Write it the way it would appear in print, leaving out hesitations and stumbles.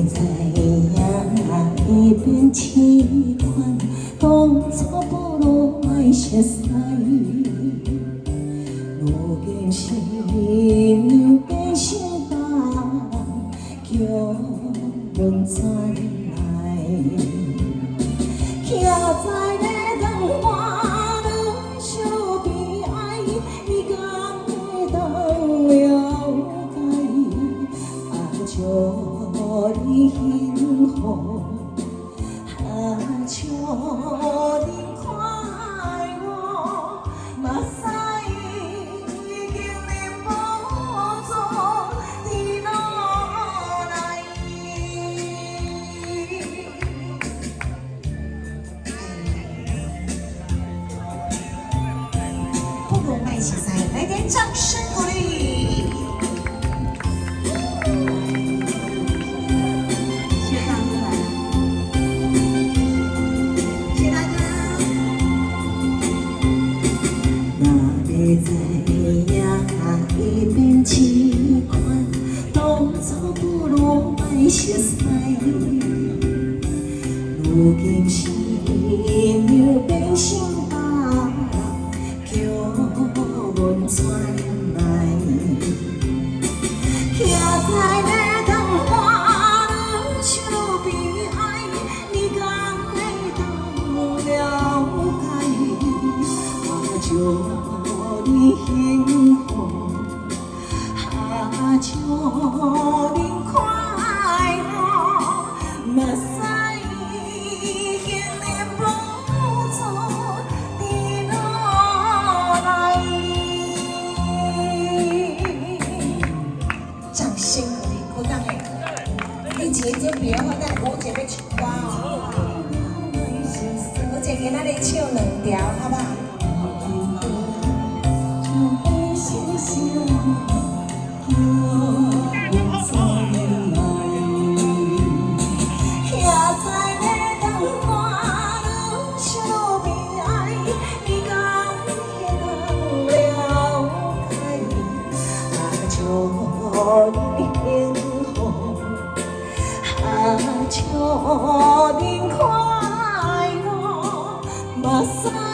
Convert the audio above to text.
知影伊变痴款，当初不如爱熟悉。如今心又变伤重，叫阮转来，徛在咧灯花里相悲哀，你敢会当了解？祝你幸福，祝你快乐，目屎已经忍不住滴落来。不如爱小赛，来点掌声鼓励。知影伊变痴款，当初不如爱熟悉。如今心又变伤重，叫阮转来，徛在咧灯花里相悲哀，你敢会当了解？祝你幸福，祝你快乐，目屎已经忍不住滴落来。掌声鼓励，鼓掌诶！你节准备好，咱舞者要唱歌哦。舞者今仔日唱2条，好不好？祝你快乐，目屎。